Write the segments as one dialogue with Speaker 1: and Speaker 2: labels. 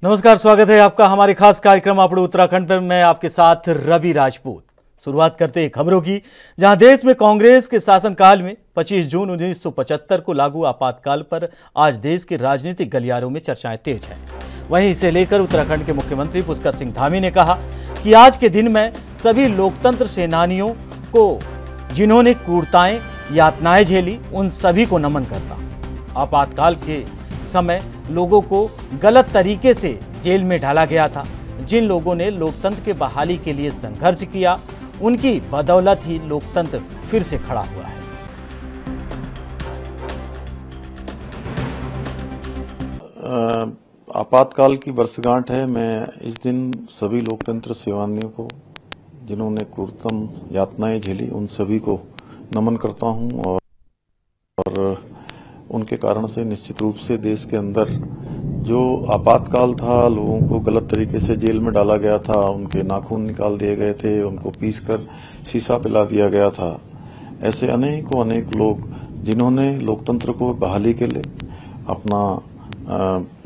Speaker 1: नमस्कार, स्वागत है आपका हमारे खास कार्यक्रम आपड़ो उत्तराखंड पर। मैं आपके साथ रवि राजपूत। शुरुआत करते हैं खबरों की, जहां देश में कांग्रेस के शासनकाल में 25 जून 1975 को लागू आपातकाल पर आज देश के राजनीतिक गलियारों में चर्चाएं तेज हैं। वहीं इसे लेकर उत्तराखंड के मुख्यमंत्री पुष्कर सिंह धामी ने कहा कि आज के दिन में सभी लोकतंत्र सेनानियों को जिन्होंने क्रूरताएं यातनाएं झेली, उन सभी को नमन करता। आपातकाल के समय लोगों को गलत तरीके से जेल में डाला गया था। जिन लोगों ने लोकतंत्र के बहाली के लिए संघर्ष किया, उनकी बदौलत ही लोकतंत्र फिर से खड़ा हुआ है।
Speaker 2: आपातकाल की वर्षगांठ है। मैं इस दिन सभी लोकतंत्र सेनानियों को जिन्होंने क्रूरतम यातनाएं झेली, उन सभी को नमन करता हूं और उनके कारण से निश्चित रूप से देश के अंदर जो आपातकाल था, लोगों को गलत तरीके से जेल में डाला गया था, उनके नाखून निकाल दिए गए थे, उनको पीसकर शीशा पिला दिया गया था। ऐसे अनेक लोग जिन्होंने लोकतंत्र को बहाली के लिए अपना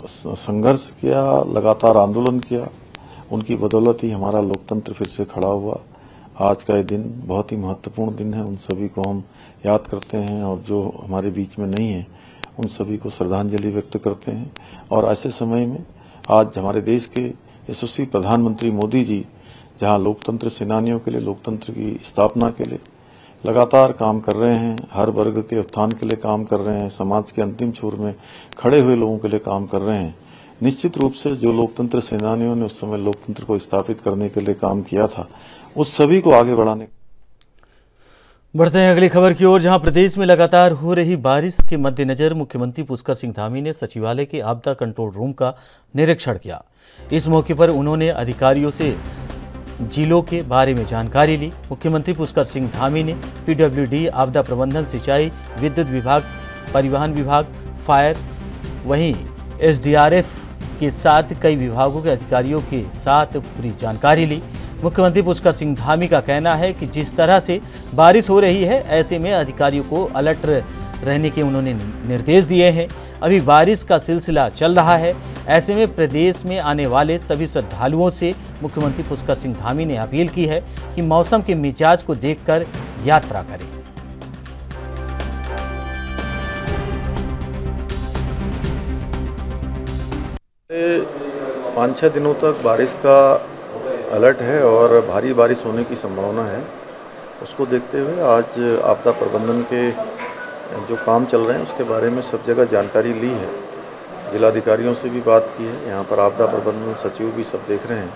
Speaker 2: संघर्ष किया, लगातार आंदोलन किया, उनकी बदौलत ही हमारा लोकतंत्र फिर से खड़ा हुआ। आज का ये दिन बहुत ही महत्वपूर्ण दिन है। उन सभी को हम याद करते हैं और जो हमारे बीच में नहीं है, उन सभी को श्रद्धांजलि व्यक्त करते हैं। और ऐसे समय में आज हमारे देश के यशस्वी प्रधानमंत्री मोदी जी जहां लोकतंत्र सेनानियों के लिए, लोकतंत्र की स्थापना के लिए लगातार काम कर रहे हैं, हर वर्ग के उत्थान के लिए काम कर रहे हैं, समाज के अंतिम छोर में खड़े हुए लोगों के लिए काम कर रहे हैं। निश्चित रूप से जो लोकतंत्र सेनानियों ने उस समय लोकतंत्र को स्थापित करने के लिए काम किया था, उस सभी को आगे बढ़ाने।
Speaker 1: बढ़ते हैं अगली खबर की ओर, जहां प्रदेश में लगातार हो रही बारिश के मद्देनजर मुख्यमंत्री पुष्कर सिंह धामी ने सचिवालय के आपदा कंट्रोल रूम का निरीक्षण किया। इस मौके पर उन्होंने अधिकारियों से जिलों के बारे में जानकारी ली। मुख्यमंत्री पुष्कर सिंह धामी ने पीडब्ल्यूडी, आपदा प्रबंधन, सिंचाई, विद्युत विभाग, परिवहन विभाग, फायर, वहीं एसडीआरएफ के साथ कई विभागों के अधिकारियों के साथ पूरी जानकारी ली। मुख्यमंत्री पुष्कर सिंह धामी का कहना है कि जिस तरह से बारिश हो रही है, ऐसे में अधिकारियों को अलर्ट रहने के उन्होंने निर्देश दिए हैं। अभी बारिश का सिलसिला चल रहा है। ऐसे में प्रदेश में आने वाले सभी श्रद्धालुओं से मुख्यमंत्री पुष्कर सिंह धामी ने अपील की है कि मौसम के मिजाज को देखकर यात्रा करें।
Speaker 2: 5-6 दिनों तक बारिश का अलर्ट है और भारी बारिश होने की संभावना है। उसको देखते हुए आज आपदा प्रबंधन के जो काम चल रहे हैं उसके बारे में सब जगह जानकारी ली है। जिलाधिकारियों से भी बात की है। यहाँ पर आपदा प्रबंधन सचिव भी सब देख रहे हैं।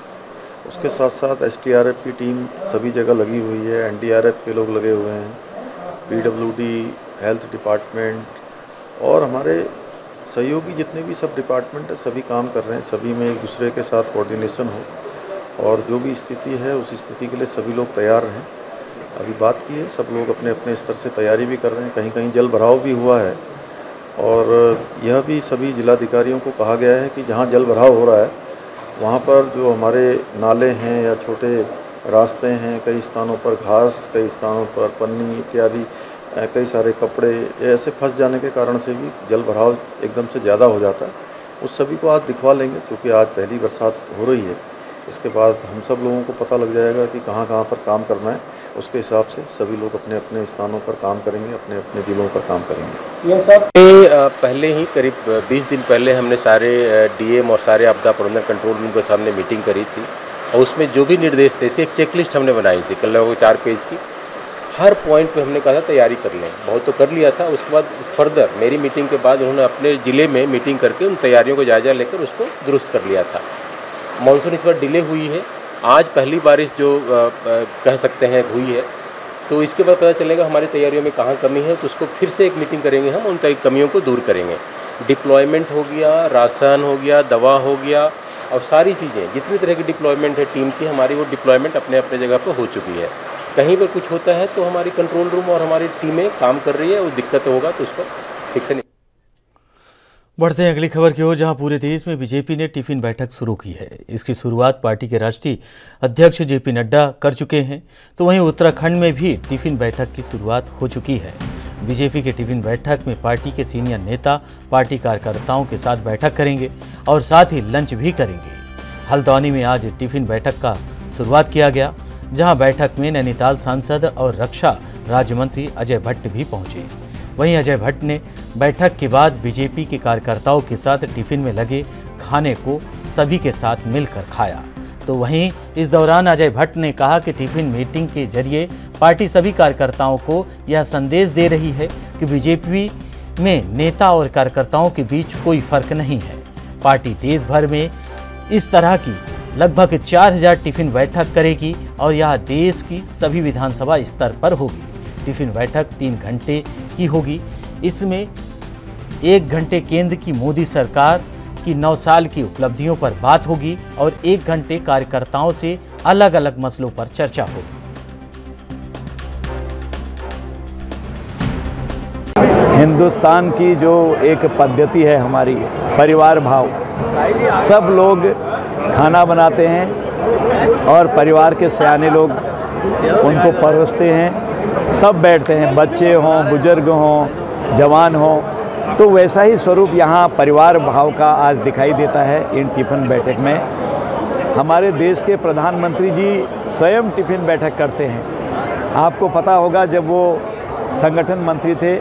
Speaker 2: उसके साथ साथ एसडीआरएफ की टीम सभी जगह लगी हुई है, एनडीआरएफ के लोग लगे हुए हैं, पीडब्ल्यूडी, हेल्थ डिपार्टमेंट और हमारे सहयोगी जितने भी सब डिपार्टमेंट है, सभी काम कर रहे हैं। सभी में एक दूसरे के साथ कोऑर्डिनेशन हो और जो भी स्थिति है उस स्थिति के लिए सभी लोग तैयार हैं। अभी बात की है, सब लोग अपने अपने स्तर से तैयारी भी कर रहे हैं। कहीं कहीं जल भराव भी हुआ है और यह भी सभी जिलाधिकारियों को कहा गया है कि जहां जल भराव हो रहा है वहां पर जो हमारे नाले हैं या छोटे रास्ते हैं, कई स्थानों पर घास, कई स्थानों पर पन्नी इत्यादि, कई सारे कपड़े ऐसे फंस जाने के कारण से भी जल भराव एकदम से ज़्यादा हो जाता है। उस सभी को आज दिखवा लेंगे, क्योंकि आज पहली बरसात हो रही है। इसके बाद हम सब लोगों को पता लग जाएगा कि कहाँ कहाँ पर काम करना है। उसके हिसाब से सभी लोग अपने अपने स्थानों पर काम करेंगे, अपने अपने जिलों पर काम करेंगे।
Speaker 3: सीएम साहब, पहले ही करीब 20 दिन पहले हमने सारे डीएम और सारे आपदा प्रबंधन कंट्रोल रूम के सामने मीटिंग करी थी और उसमें जो भी निर्देश थे, इसकी एक चेकलिस्ट हमने बनाई थी, कल लगभग 4 पेज की। हर पॉइंट पे हमने कहा था तैयारी कर लें। बहुत तो कर लिया था। उसके बाद फर्दर मेरी मीटिंग के बाद उन्होंने अपने ज़िले में मीटिंग करके उन तैयारियों को जायजा लेकर उसको दुरुस्त कर लिया था। मानसून इस बार डिले हुई है। आज पहली बारिश जो कह सकते हैं हुई है, तो इसके बाद पता चलेगा हमारी तैयारियों में कहाँ कमी है, तो उसको फिर से एक मीटिंग करेंगे हम, उन कमियों को दूर करेंगे। डिप्लॉयमेंट हो गया, राशन हो गया, दवा हो गया और सारी चीज़ें जितनी तरह की डिप्लॉयमेंट है टीम की, हमारी वो डिप्लॉयमेंट अपने अपने जगह पर हो चुकी है। कहीं पर कुछ होता है तो हमारी कंट्रोल रूम और हमारी टीमें काम कर रही है। वो दिक्कत होगा तो उसको ठीक से।
Speaker 1: बढ़ते हैं अगली खबर की ओर, जहां पूरे देश में बीजेपी ने टिफिन बैठक शुरू की है। इसकी शुरुआत पार्टी के राष्ट्रीय अध्यक्ष जेपी नड्डा कर चुके हैं, तो वहीं उत्तराखंड में भी टिफिन बैठक की शुरुआत हो चुकी है। बीजेपी के टिफिन बैठक में पार्टी के सीनियर नेता पार्टी कार्यकर्ताओं के साथ बैठक करेंगे और साथ ही लंच भी करेंगे। हल्द्वानी में आज टिफिन बैठक का शुरुआत किया गया, जहां बैठक में नैनीताल सांसद और रक्षा राज्य मंत्री अजय भट्ट भी पहुंचे। वहीं अजय भट्ट ने बैठक के बाद बीजेपी के कार्यकर्ताओं के साथ टिफिन में लगे खाने को सभी के साथ मिलकर खाया। तो वहीं इस दौरान अजय भट्ट ने कहा कि टिफिन मीटिंग के जरिए पार्टी सभी कार्यकर्ताओं को यह संदेश दे रही है कि बीजेपी में नेता और कार्यकर्ताओं के बीच कोई फर्क नहीं है। पार्टी देश भर में इस तरह की लगभग 4000 टिफिन बैठक करेगी और यह देश की सभी विधानसभा स्तर पर होगी। टिफिन बैठक 3 घंटे की होगी। इसमें 1 घंटे केंद्र की मोदी सरकार की 9 साल की उपलब्धियों पर बात होगी और 1 घंटे कार्यकर्ताओं से अलग अलग मसलों पर चर्चा होगी।
Speaker 4: हिंदुस्तान की जो एक पद्धति है हमारी, परिवार भाव, सब लोग खाना बनाते हैं और परिवार के सयाने लोग उनको परोसते हैं। सब बैठते हैं, बच्चे हों, बुजुर्ग हों, जवान हों। तो वैसा ही स्वरूप यहाँ परिवार भाव का आज दिखाई देता है इन टिफ़िन बैठक में। हमारे देश के प्रधानमंत्री जी स्वयं टिफ़िन बैठक करते हैं। आपको पता होगा, जब वो संगठन मंत्री थे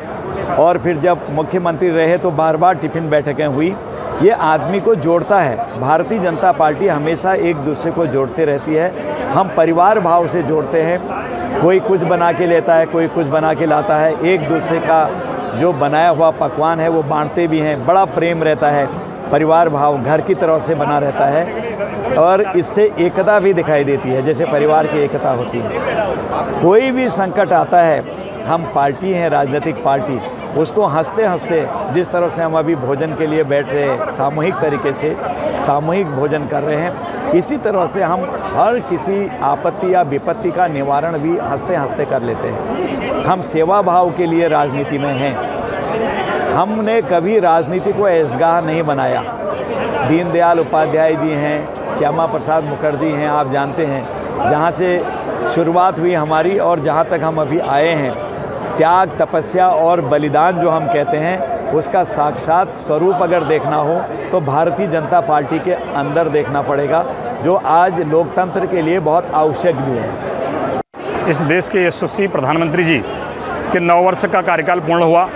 Speaker 4: और फिर जब मुख्यमंत्री रहे तो बार बार टिफ़िन बैठकें हुई। ये आदमी को जोड़ता है। भारतीय जनता पार्टी हमेशा एक दूसरे को जोड़ते रहती है। हम परिवार भाव से जोड़ते हैं। कोई कुछ बना के लेता है, कोई कुछ बना के लाता है। एक दूसरे का जो बनाया हुआ पकवान है वो बांटते भी हैं। बड़ा प्रेम रहता है। परिवार भाव घर की तरह से बना रहता है और इससे एकता भी दिखाई देती है, जैसे परिवार की एकता होती है। कोई भी संकट आता है, हम पार्टी हैं, राजनीतिक पार्टी, उसको हंसते हंसते, जिस तरह से हम अभी भोजन के लिए बैठ रहे हैं, सामूहिक तरीके से सामूहिक भोजन कर रहे हैं, इसी तरह से हम हर किसी आपत्ति या विपत्ति का निवारण भी हंसते हंसते कर लेते हैं। हम सेवा भाव के लिए राजनीति में हैं। हमने कभी राजनीति को ऐशगाह नहीं बनाया। दीनदयाल उपाध्याय जी हैं, श्यामा प्रसाद मुखर्जी हैं, आप जानते हैं, जहाँ से शुरुआत हुई हमारी और जहाँ तक हम अभी आए हैं, त्याग, तपस्या और बलिदान जो हम कहते हैं, उसका साक्षात स्वरूप अगर देखना हो तो भारतीय जनता पार्टी के अंदर देखना पड़ेगा, जो आज लोकतंत्र के लिए बहुत आवश्यक भी है।
Speaker 5: इस देश के यशस्वी प्रधानमंत्री जी के 9 वर्ष का कार्यकाल पूर्ण हुआ।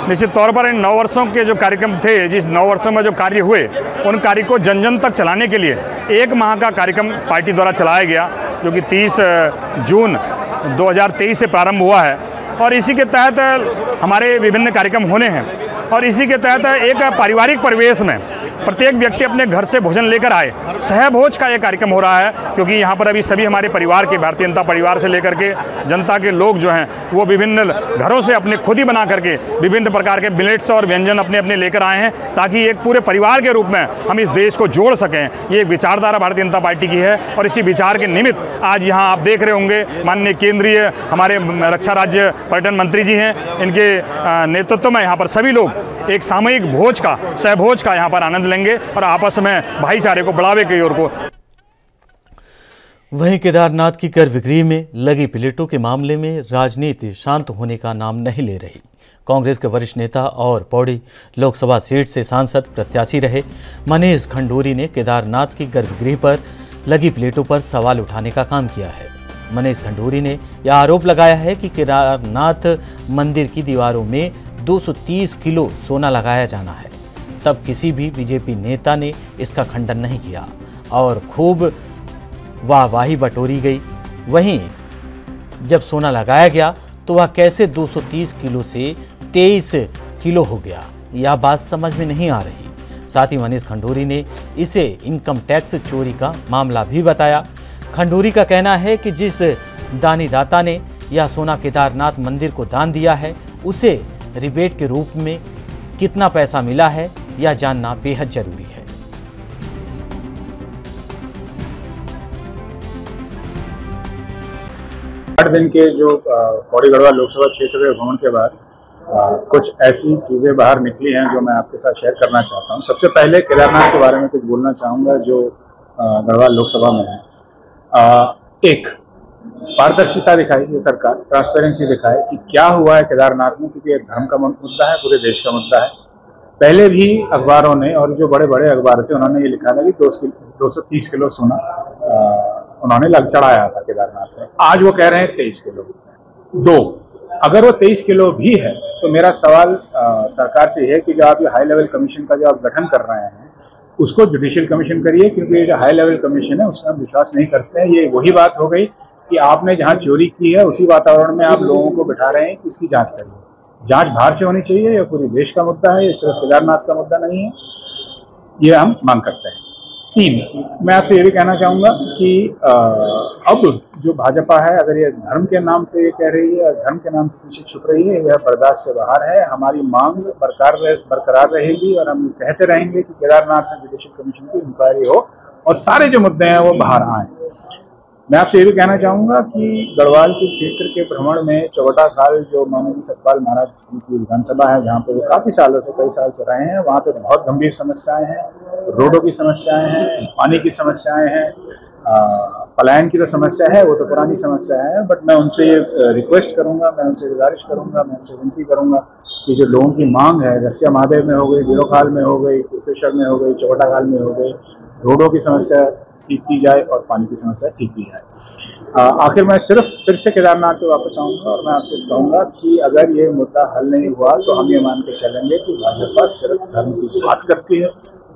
Speaker 5: निश्चित तौर पर इन 9 वर्षों के जो कार्यक्रम थे, जिस 9 वर्षों में जो कार्य हुए, उन कार्य को जन जन तक चलाने के लिए 1 माह का कार्यक्रम पार्टी द्वारा चलाया गया, जो कि 30 जून 2023 से प्रारंभ हुआ है। और इसी के तहत हमारे विभिन्न कार्यक्रम होने हैं और इसी के तहत एक पारिवारिक परिवेश में प्रत्येक व्यक्ति अपने घर से भोजन लेकर आए। सहभोज का ये कार्यक्रम हो रहा है, क्योंकि यहाँ पर अभी सभी हमारे परिवार के, भारतीय जनता परिवार से लेकर के जनता के लोग जो हैं वो विभिन्न घरों से अपने खुद ही बना करके विभिन्न प्रकार के मिलेट्स और व्यंजन अपने अपने लेकर आए हैं, ताकि एक पूरे परिवार के रूप में हम इस देश को जोड़ सकें। ये एक विचारधारा भारतीय जनता पार्टी की है और इसी विचार के निमित्त आज यहाँ आप देख रहे होंगे माननीय केंद्रीय हमारे रक्षा राज्य पर्यटन मंत्री जी हैं, इनके नेतृत्व में यहाँ पर सभी लोग एक सामूहिक भोज का, सहभोज का यहाँ पर आनंद लेंगे और आपस में भाईचारे को बढ़ावे की ओर को।
Speaker 1: वहीं केदारनाथ की कर बिक्री में लगी प्लेटों के मामले में राजनीति शांत होने का नाम नहीं ले रही। कांग्रेस के वरिष्ठ नेता और पौड़ी लोकसभा सीट से सांसद प्रत्याशी रहे मनीष खंडूरी ने केदारनाथ की गर्भगृह पर लगी प्लेटों पर सवाल उठाने का काम किया है। मनीष खंडूरी ने यह आरोप लगाया है कि केदारनाथ मंदिर की दीवारों में 230 किलो सोना लगाया जाना है। तब किसी भी बीजेपी नेता ने इसका खंडन नहीं किया और खूब वाहवाही बटोरी गई। वहीं जब सोना लगाया गया तो वह कैसे 230 किलो से 23 किलो हो गया, यह बात समझ में नहीं आ रही। साथ ही मनीष खंडूरी ने इसे इनकम टैक्स चोरी का मामला भी बताया। खंडूरी का कहना है कि जिस दानीदाता ने यह सोना केदारनाथ मंदिर को दान दिया है, उसे रिबेट के रूप में कितना पैसा मिला है यह जानना बेहद जरूरी है।
Speaker 6: 8 दिन के जो पौड़ी गढ़वाल लोकसभा क्षेत्र के भ्रमण के बाद कुछ ऐसी चीज़ें बाहर निकली हैं जो मैं आपके साथ शेयर करना चाहता हूं। सबसे पहले केदारनाथ के बारे में कुछ बोलना चाहूँगा जो गढ़वाल लोकसभा में है। एक पारदर्शिता दिखाए ये सरकार, ट्रांसपेरेंसी दिखाए कि क्या हुआ है केदारनाथ में, क्योंकि एक धर्म का मुद्दा है, पूरे देश का मुद्दा है। पहले भी अखबारों ने, और जो बड़े बड़े अखबार थे, उन्होंने ये लिखा था कि 230 किलो सोना उन्होंने चढ़ाया था केदारनाथ में। आज वो कह रहे हैं 23 किलो। अगर वो 23 किलो भी है तो मेरा सवाल सरकार से है कि जो आप ये हाई लेवल कमीशन का जो आप गठन कर रहे हैं उसको जुडिशियल कमीशन करिए, क्योंकि ये जो हाई लेवल कमीशन है उसमें हम विश्वास नहीं करते हैं। ये वही बात हो गई कि आपने जहां चोरी की है उसी वातावरण में आप लोगों को बिठा रहे हैं कि इसकी जांच करिए। जांच बाहर से होनी चाहिए, यह पूरे देश का मुद्दा है, ये सिर्फ केदारनाथ का मुद्दा नहीं है, ये हम मांग करते हैं। 3, मैं आपसे ये भी कहना चाहूँगा कि अब जो भाजपा है, अगर ये धर्म के नाम पे ये कह रही है, धर्म के नाम पे पीछे छुप रही है, यह बर्दाश्त से बाहर है। हमारी मांग बरकरार रहेगी और हम कहते रहेंगे कि केदारनाथ में जुडिशियल कमीशन की इंक्वायरी हो और सारे जो मुद्दे हैं वो बाहर आए। मैं आपसे ये भी कहना चाहूँगा कि गढ़वाल के क्षेत्र के भ्रमण में चौबटा खाल, जो माननीय सतपाल महाराज की विधानसभा है, जहाँ पे वो काफ़ी सालों से, कई साल से रहे हैं, वहाँ पे बहुत गंभीर समस्याएं हैं, रोडों की समस्याएं हैं, पानी की समस्याएं हैं, पलायन की तो समस्या है, वो तो पुरानी समस्या है। बट मैं उनसे ये रिक्वेस्ट करूँगा, मैं उनसे गुजारिश करूँगा, मैं उनसे विनती करूँगा कि जो लोगों की मांग है, रसिया महादेव में हो गई, गिरोखाल में हो गई, कुपेश्वर में हो गई, चौबटा खाल में हो गई, रोडों की समस्या ठीक की जाए और पानी की समस्या ठीक की जाए। आखिर मैं सिर्फ फिर से केदारनाथ पे वापस आऊँगा और मैं आपसे कहूँगा कि अगर ये मुद्दा हल नहीं हुआ तो हम ये मान के चलेंगे कि भाजपा सिर्फ धर्म की बात करती है,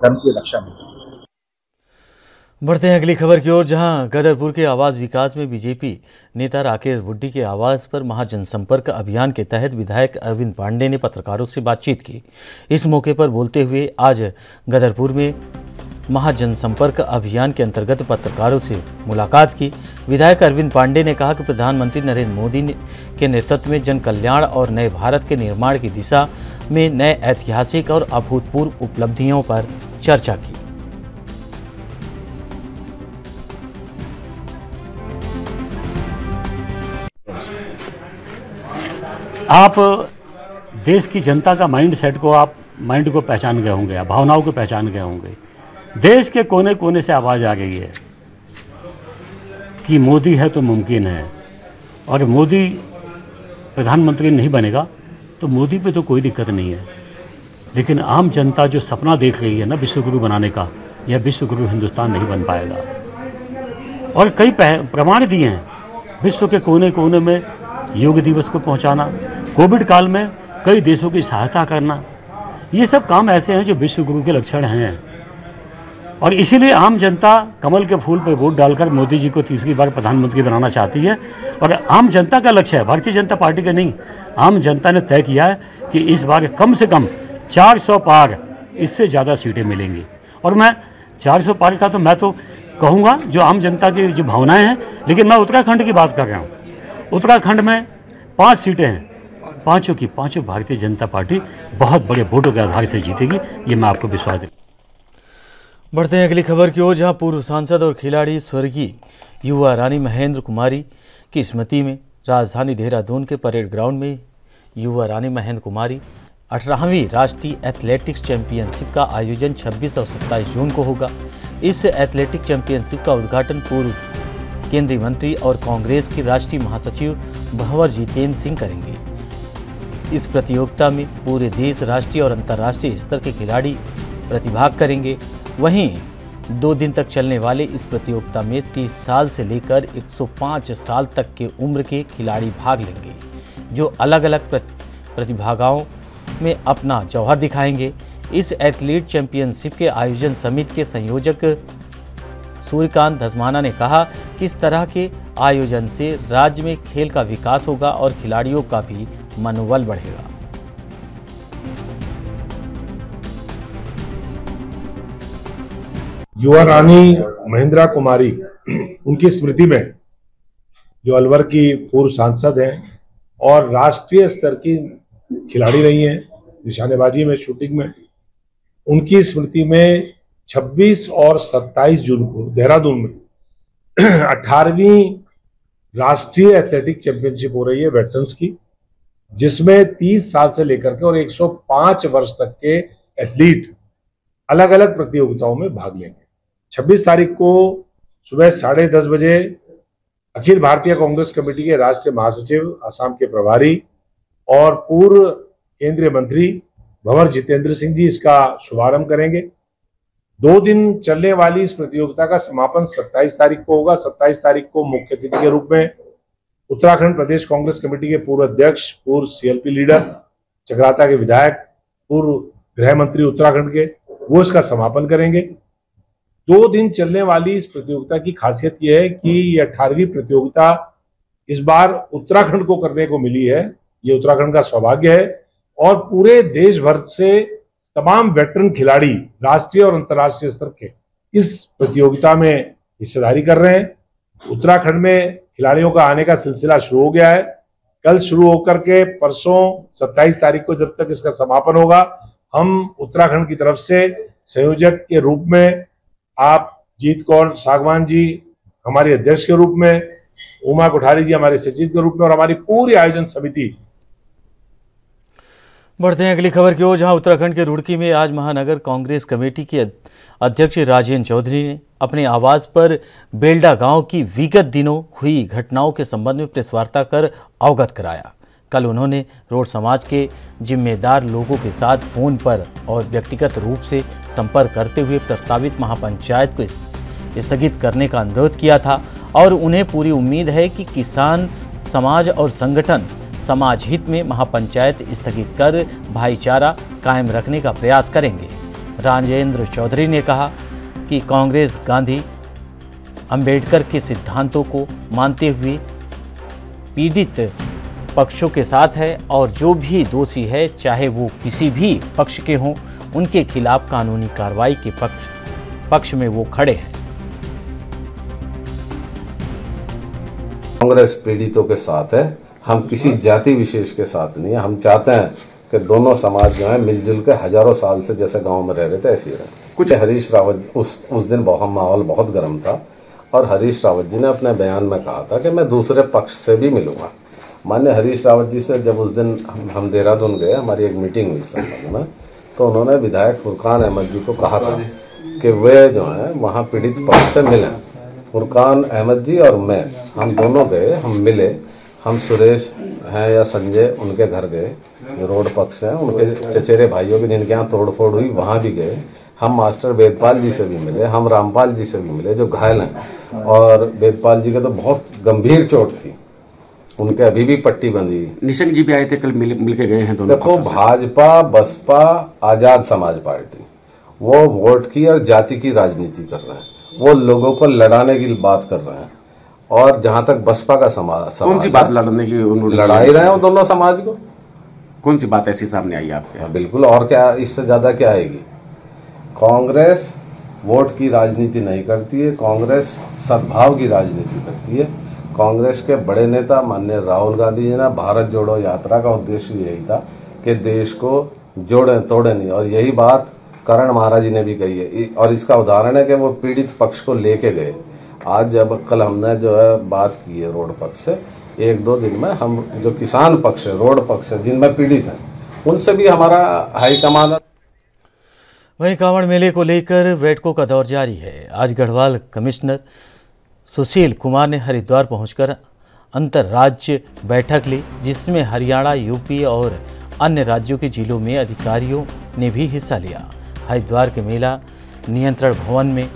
Speaker 6: धर्म की रक्षा नहीं करती।
Speaker 1: बढ़ते हैं अगली खबर की ओर, जहां गदरपुर के आवास विकास में बीजेपी नेता राकेश बुड्ढी के आवास पर महाजनसंपर्क अभियान के तहत विधायक अरविंद पांडे ने पत्रकारों से बातचीत की। इस मौके पर बोलते हुए आज गदरपुर में महाजनसंपर्क अभियान के अंतर्गत पत्रकारों से मुलाकात की। विधायक अरविंद पांडे ने कहा कि प्रधानमंत्री नरेंद्र मोदी के नेतृत्व में जन कल्याण और नए भारत के निर्माण की दिशा में नए ऐतिहासिक और अभूतपूर्व उपलब्धियों पर चर्चा की।
Speaker 7: आप देश की जनता का माइंड सेट को, आप माइंड को पहचान गए होंगे, भावनाओं को पहचान गए होंगे। देश के कोने कोने से आवाज़ आ गई है कि मोदी है तो मुमकिन है, और मोदी प्रधानमंत्री नहीं बनेगा तो मोदी पे तो कोई दिक्कत नहीं है। लेकिन आम जनता जो सपना देख रही है ना विश्वगुरु बनाने का, यह विश्वगुरु हिंदुस्तान नहीं बन पाएगा। और कई प्रमाण दिए हैं विश्व के कोने कोने में योग दिवस को पहुंचाना, कोविड काल में कई देशों की सहायता करना, ये सब काम ऐसे हैं जो विश्वगुरु के लक्षण हैं। और इसीलिए आम जनता कमल के फूल पर वोट डालकर मोदी जी को तीसरी बार प्रधानमंत्री बनाना चाहती है। और आम जनता का लक्ष्य है, भारतीय जनता पार्टी का नहीं। आम जनता ने तय किया है कि इस बार कम से कम 400 पार, इससे ज़्यादा सीटें मिलेंगी। और मैं 400 पार का तो मैं तो कहूँगा जो आम जनता की जो भावनाएं हैं, लेकिन मैं उत्तराखंड की बात कर रहा हूँ। उत्तराखंड में 5 सीटें हैं, पाँचों की पाँचों भारतीय जनता पार्टी बहुत बड़े वोटों के आधार से जीतेगी, ये मैं आपको विश्वास देता हूं।
Speaker 1: बढ़ते हैं अगली खबर की ओर, जहां पूर्व सांसद और खिलाड़ी स्वर्गीय युवा रानी महेंद्र कुमारी की स्मृति में राजधानी देहरादून के परेड ग्राउंड में युवा रानी महेंद्र कुमारी 18वीं राष्ट्रीय एथलेटिक्स चैंपियनशिप का आयोजन 26 और 27 जून को होगा। इस एथलेटिक चैंपियनशिप का उद्घाटन पूर्व केंद्रीय मंत्री और कांग्रेस के राष्ट्रीय महासचिव भंवर जितेंद्र सिंह करेंगे। इस प्रतियोगिता में पूरे देश, राष्ट्रीय और अंतर्राष्ट्रीय स्तर के खिलाड़ी प्रतिभाग करेंगे। वहीं 2 दिन तक चलने वाले इस प्रतियोगिता में 30 साल से लेकर 105 साल तक के उम्र के खिलाड़ी भाग लेंगे, जो अलग अलग प्रतिभागाओं में अपना जौहर दिखाएंगे। इस एथलीट चैंपियनशिप के आयोजन समिति के संयोजक सूर्यकांत धसमाना ने कहा कि इस तरह के आयोजन से राज्य में खेल का विकास होगा और खिलाड़ियों का भी मनोबल बढ़ेगा।
Speaker 8: युवा रानी महेंद्रा कुमारी, उनकी स्मृति में, जो अलवर की पूर्व सांसद हैं और राष्ट्रीय स्तर की खिलाड़ी रही हैं निशानेबाजी में, शूटिंग में, उनकी स्मृति में 26 और 27 जून को देहरादून में 18वीं राष्ट्रीय एथलेटिक चैंपियनशिप हो रही है वेटरन्स की, जिसमें 30 साल से लेकर के और 105 वर्ष तक के एथलीट अलग अलग प्रतियोगिताओं में भाग लेंगे। 26 तारीख को सुबह 10:30 बजे अखिल भारतीय कांग्रेस कमेटी के राष्ट्रीय महासचिव, असम के प्रभारी और पूर्व केंद्रीय मंत्री भंवर जितेंद्र सिंह जी इसका शुभारंभ करेंगे। 2 दिन चलने वाली इस प्रतियोगिता का समापन 27 तारीख को होगा। 27 तारीख को मुख्य अतिथि के रूप में उत्तराखंड प्रदेश कांग्रेस कमेटी के पूर्व अध्यक्ष, पूर्व सीएलपी लीडर, चकराता के विधायक, पूर्व गृह मंत्री उत्तराखंड के, वो इसका समापन करेंगे। 2 दिन चलने वाली इस प्रतियोगिता की खासियत यह है कि ये 18वीं प्रतियोगिता इस बार उत्तराखंड को करने को मिली है। ये उत्तराखंड का सौभाग्य है और पूरे देश भर से तमाम वेटरन खिलाड़ी राष्ट्रीय और अंतर्राष्ट्रीय स्तर के इस प्रतियोगिता में हिस्सेदारी कर रहे हैं। उत्तराखंड में खिलाड़ियों का आने का सिलसिला शुरू हो गया है। कल शुरू होकर के परसों 27 तारीख को जब तक इसका समापन होगा, हम उत्तराखंड की तरफ से संयोजक के रूप में आप जीत कौर सागवान जी हमारे अध्यक्ष के रूप में, उमा कोठारी जी हमारे सचिव के रूप में और हमारी पूरी आयोजन समिति।
Speaker 1: बढ़ते हैं अगली खबर की ओर, जहां उत्तराखंड के रुड़की में आज महानगर कांग्रेस कमेटी के अध्यक्ष राजेंद्र चौधरी ने अपने आवास पर बेल्डा गांव की विगत दिनों हुई घटनाओं के संबंध में प्रेस वार्ता कर अवगत कराया। कल उन्होंने रोड समाज के जिम्मेदार लोगों के साथ फोन पर और व्यक्तिगत रूप से संपर्क करते हुए प्रस्तावित महापंचायत को स्थगित करने का अनुरोध किया था और उन्हें पूरी उम्मीद है कि किसान समाज और संगठन समाज हित में महापंचायत स्थगित कर भाईचारा कायम रखने का प्रयास करेंगे। राजेंद्र चौधरी ने कहा कि कांग्रेस गांधी अंबेडकर के सिद्धांतों को मानते हुए पीड़ित पक्षों के साथ है और जो भी दोषी है, चाहे वो किसी भी पक्ष के हों, उनके खिलाफ कानूनी कार्रवाई के पक्ष में वो खड़े हैं।
Speaker 9: कांग्रेस पीड़ितों के साथ है, हम किसी जाति विशेष के साथ नहीं है। हम चाहते हैं कि दोनों समाज जो है मिलजुल के हजारों साल से जैसे गांव में रह रहे थे ऐसे ही रहे। कुछ हरीश रावत उस दिन माहौल बहुत गर्म था और हरीश रावत जी ने अपने बयान में कहा था कि मैं दूसरे पक्ष से भी मिलूंगा। माननीय हरीश रावत जी से जब उस दिन हम देहरादून गए, हमारी एक मीटिंग हुई संबंध में, तो उन्होंने विधायक फुरकान अहमद जी को कहा था कि वे जो है वहाँ पीड़ित पक्ष से मिलें। फुरकान अहमद जी और मैं, हम दोनों गए, हम मिले। हम सुरेश हैं या संजय उनके घर गए, जो रोड पक्ष हैं, उनके चचेरे भाइयों के जिनके यहाँ तोड़ फोड़ हुई वहाँ भी गए। हम मास्टर वेदपाल जी से भी मिले, हम रामपाल जी से भी मिले जो घायल हैं, और वेदपाल जी के तो बहुत गंभीर चोट थी, उनके अभी भी पट्टी बंधी।
Speaker 10: निशंक जी भी आए थे कल, मिल के गए हैं दोनों।
Speaker 9: देखो, भाजपा, बसपा, आजाद समाज पार्टी वो वोट की और जाति की राजनीति कर रहे हैं, वो लोगों को लड़ाने की बात कर रहे हैं। और जहां तक बसपा का समाज
Speaker 10: कौन सी बात लड़ने की
Speaker 9: लड़ाई रहे हैं दोनों समाज को,
Speaker 10: कौन सी बात ऐसी सामने आई आपके?
Speaker 9: बिल्कुल, और क्या इससे ज्यादा क्या आएगी। कांग्रेस वोट की राजनीति नहीं करती है, कांग्रेस सद्भाव की राजनीति करती है। कांग्रेस के बड़े नेता माननीय राहुल गांधी जी ने भारत जोड़ो यात्रा का उद्देश्य यही था कि देश को जोड़े तोड़े नहीं, और यही बात करण महाराज जी ने भी कही है। और इसका उदाहरण है कि वो पीड़ित पक्ष को लेके गए। आज जब कल हमने जो है बात की है रोड पक्ष से, 1-2 दिन में हम जो किसान पक्ष है, रोड पक्ष है, जिनमें पीड़ित हैं, उनसे भी हमारा हाईकमान।
Speaker 1: वहीं कांवड़ मेले को लेकर बैठकों का दौर जारी है। आज गढ़वाल कमिश्नर सुशील कुमार ने हरिद्वार पहुंचकर अंतर्राज्य बैठक ली, जिसमें हरियाणा, यूपी और अन्य राज्यों के जिलों में अधिकारियों ने भी हिस्सा लिया। हरिद्वार के मेला नियंत्रण भवन में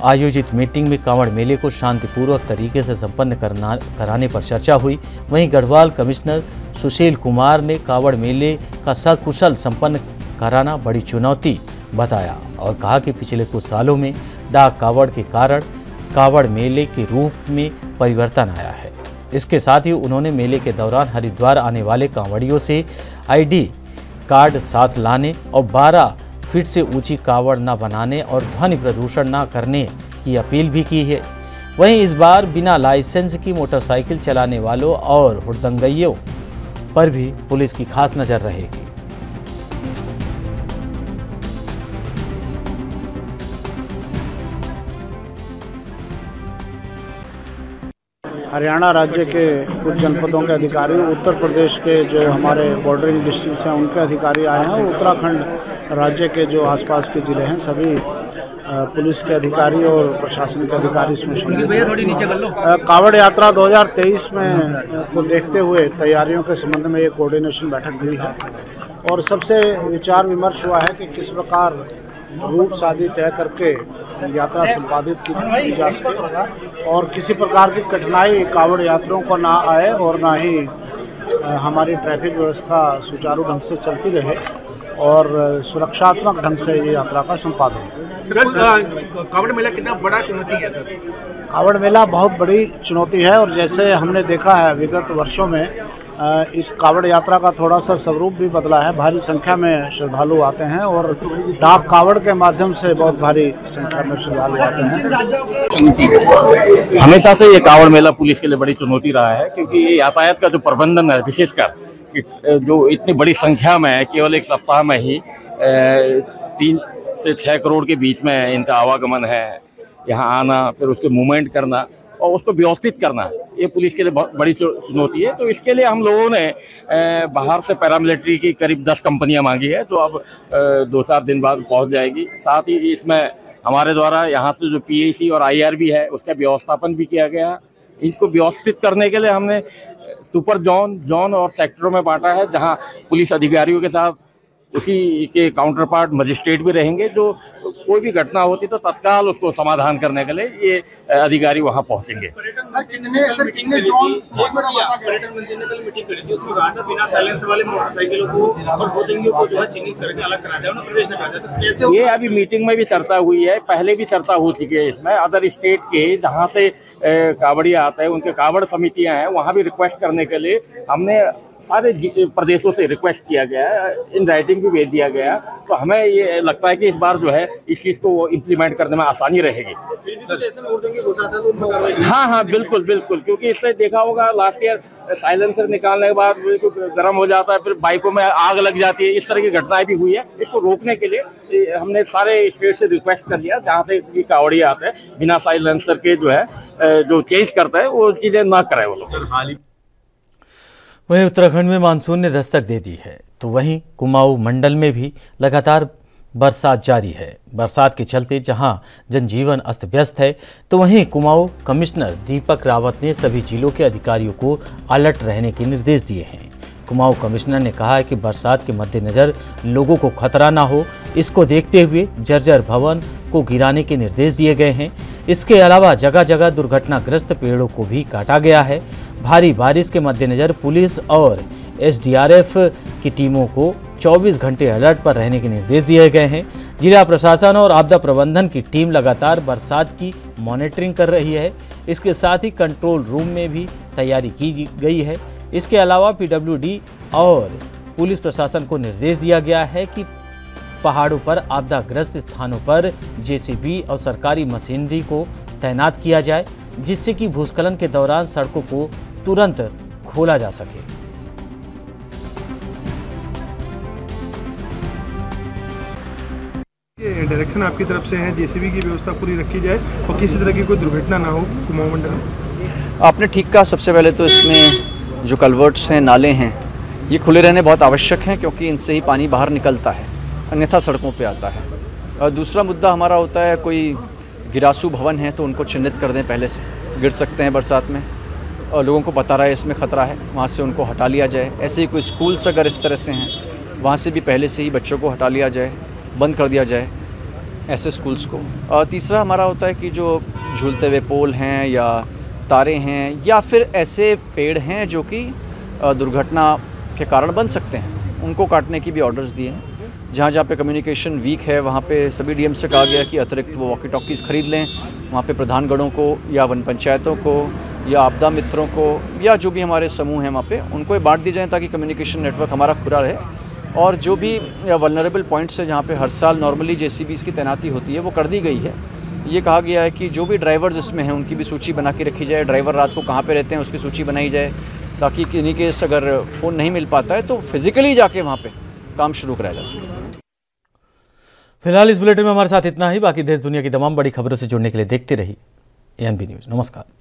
Speaker 1: आयोजित मीटिंग में कांवड़ मेले को शांतिपूर्वक तरीके से संपन्न कराने पर चर्चा हुई। वहीं गढ़वाल कमिश्नर सुशील कुमार ने कांवड़ मेले का सकुशल संपन्न कराना बड़ी चुनौती बताया और कहा कि पिछले कुछ सालों में डाक कांवड़ के कारण कांवड़ मेले के रूप में परिवर्तन आया है। इसके साथ ही उन्होंने मेले के दौरान हरिद्वार आने वाले कांवड़ियों से ID कार्ड साथ लाने और 12 फीट से ऊंची कांवड़ न बनाने और ध्वनि प्रदूषण न करने की अपील भी की है। वहीं इस बार बिना लाइसेंस की मोटरसाइकिल चलाने वालों और हुड़दंगइयों पर भी पुलिस की खास नजर रहेगी।
Speaker 11: हरियाणा राज्य के कुछ जनपदों के अधिकारी, उत्तर प्रदेश के जो हमारे बॉर्डरिंग डिस्ट्रिक्ट्स हैं उनके अधिकारी आए हैं और उत्तराखंड राज्य के जो आसपास के ज़िले हैं सभी पुलिस के अधिकारी और प्रशासन के अधिकारी इसमें शामिल हैं। कावड़ यात्रा 2023 में को देखते हुए तैयारियों के संबंध में एक कोऑर्डिनेशन बैठक हुई है और सबसे विचार विमर्श हुआ है कि किस प्रकार रूट आदि तय करके यात्रा संपादित की जा सके और किसी प्रकार की कठिनाई कावड़ यात्रियों को ना आए और ना ही हमारी ट्रैफिक व्यवस्था सुचारू ढंग से चलती रहे और सुरक्षात्मक ढंग से ये यात्रा का संपादन।
Speaker 12: कावड़ मेला कितना बड़ा चुनौती है सर?
Speaker 11: कावड़ मेला बहुत बड़ी चुनौती है और जैसे हमने देखा है विगत वर्षों में इस कावड़ यात्रा का थोड़ा सा स्वरूप भी बदला है। भारी संख्या में श्रद्धालु आते हैं और डाक कावड़ के माध्यम से बहुत भारी संख्या में श्रद्धालु आते हैं।
Speaker 13: हमेशा से ये कावड़ मेला पुलिस के लिए बड़ी चुनौती रहा है, क्योंकि ये यातायात का जो प्रबंधन है, विशेषकर जो इतनी बड़ी संख्या में है, केवल एक सप्ताह में ही 3 से 6 करोड़ के बीच में इनका आवागमन है, यहाँ आना, फिर उसके मूवमेंट करना और उसको व्यवस्थित करना, ये पुलिस के लिए बहुत बड़ी चुनौती है। तो इसके लिए हम लोगों ने बाहर से पैरामिलिट्री की करीब 10 कंपनियां मांगी है, जो अब 2-4 दिन बाद पहुंच जाएगी। साथ ही इसमें हमारे द्वारा यहाँ से जो PAC और IRB है उसका व्यवस्थापन भी किया गया। इनको व्यवस्थित करने के लिए हमने सुपर जोन और सेक्टरों में बांटा है, जहाँ पुलिस अधिकारियों के साथ उसी के काउंटर पार्ट मजिस्ट्रेट भी रहेंगे, जो कोई भी घटना होती तो तत्काल उसको समाधान करने के लिए ये अधिकारी वहां पहुंचेंगे।
Speaker 12: पर्यटन मंत्री ने कल मीटिंग करी थी, उसमें कहा था बिना साइलेंसर वाले मोटरसाइकिलों को और बोटिंग को जो है चिन्हित करके अलग करा जाए, उन्हें प्रवेश न करा जाए। कैसे
Speaker 13: ये अभी मीटिंग में भी चर्चा हुई है, पहले भी चर्चा हो चुकी है इसमें। अदर स्टेट के जहाँ से कावड़िया आता है, उनके कावड़ समितियां हैं, वहाँ भी रिक्वेस्ट करने के लिए हमने सारे प्रदेशों से रिक्वेस्ट किया गया है, इन राइटिंग भी भेज दिया गया। तो हमें ये लगता है कि इस बार जो है इस चीज़ को इम्प्लीमेंट करने में आसानी रहेगी। हाँ, बिल्कुल, क्योंकि इससे देखा होगा लास्ट ईयर साइलेंसर निकालने के बाद गर्म हो जाता है, फिर बाइकों में आग लग जाती है, इस तरह की घटनाएं भी हुई है। इसको रोकने के लिए हमने सारे स्टेट से रिक्वेस्ट कर दिया, जहाँ से कावड़िया आते हैं बिना साइलेंसर के जो है जो चेंज करता है वो चीज़ें ना करें वो लोग।
Speaker 1: वहीं उत्तराखंड में मानसून ने दस्तक दे दी है, तो वहीं कुमाऊं मंडल में भी लगातार बरसात जारी है। बरसात के चलते जहां जनजीवन अस्त व्यस्त है, तो वहीं कुमाऊं कमिश्नर दीपक रावत ने सभी जिलों के अधिकारियों को अलर्ट रहने के निर्देश दिए हैं। कुमाऊं कमिश्नर ने कहा है कि बरसात के मद्देनज़र लोगों को खतरा ना हो, इसको देखते हुए जर्जर भवन को गिराने के निर्देश दिए गए हैं। इसके अलावा जगह जगह दुर्घटनाग्रस्त पेड़ों को भी काटा गया है। भारी बारिश के मद्देनज़र पुलिस और SDRF की टीमों को 24 घंटे अलर्ट पर रहने के निर्देश दिए गए हैं। जिला प्रशासन और आपदा प्रबंधन की टीम लगातार बरसात की मॉनिटरिंग कर रही है। इसके साथ ही कंट्रोल रूम में भी तैयारी की गई है। इसके अलावा PWD और पुलिस प्रशासन को निर्देश दिया गया है कि पहाड़ों पर आपदाग्रस्त स्थानों पर JCB और सरकारी मशीनरी को तैनात किया जाए, जिससे कि भूस्खलन के दौरान सड़कों को तुरंत खोला जा सके।
Speaker 14: डायरेक्शन आपकी तरफ से है, JCB की व्यवस्था पूरी रखी जाए और किसी तरह की कोई दुर्घटना ना हो कुमाऊं मंडल में।
Speaker 15: आपने ठीक कहा। सबसे पहले तो इसमें जो कल्वर्ट्स हैं, नाले हैं, ये खुले रहने बहुत आवश्यक हैं, क्योंकि इनसे ही पानी बाहर निकलता है, अन्यथा सड़कों पे आता है। और दूसरा मुद्दा हमारा होता है, कोई गिरासू भवन है तो उनको चिन्हित कर दें, पहले से गिर सकते हैं बरसात में और लोगों को पता रहे इसमें ख़तरा है, वहाँ से उनको हटा लिया जाए। ऐसे ही कोई स्कूल्स अगर इस तरह से हैं, वहाँ से भी पहले से ही बच्चों को हटा लिया जाए, बंद कर दिया जाए ऐसे स्कूल्स को। और तीसरा हमारा होता है कि जो झूलते हुए पोल हैं या तारे हैं या फिर ऐसे पेड़ हैं जो कि दुर्घटना के कारण बन सकते हैं, उनको काटने की भी ऑर्डर्स दिए हैं। जहाँ जहाँ पे कम्युनिकेशन वीक है, वहाँ पे सभी DM से कहा गया कि अतिरिक्त वो वॉकी टॉकीज़ खरीद लें। वहाँ पे प्रधानगणों को या वन पंचायतों को या आपदा मित्रों को या जो भी हमारे समूह हैं वहाँ पे, उनको ये बांट दी जाए ताकि कम्युनिकेशन नेटवर्क हमारा खुला रहे। और जो भी वल्नरेबल पॉइंट्स है जहाँ पे हर साल नॉर्मली JCBs की तैनाती होती है, वो कर दी गई है। ये कहा गया है कि जो भी ड्राइवर्स इसमें हैं उनकी भी सूची बना के रखी जाए, ड्राइवर रात को कहाँ पे रहते हैं उसकी सूची बनाई जाए, ताकि किन्हीं केस अगर फ़ोन नहीं मिल पाता है तो फिज़िकली जाके वहाँ पे काम शुरू कराया जा सके।
Speaker 1: फिलहाल इस बुलेटिन में हमारे साथ इतना ही। बाकी देश दुनिया की तमाम बड़ी खबरों से जुड़ने के लिए देखते रहिए ANB न्यूज़। नमस्कार।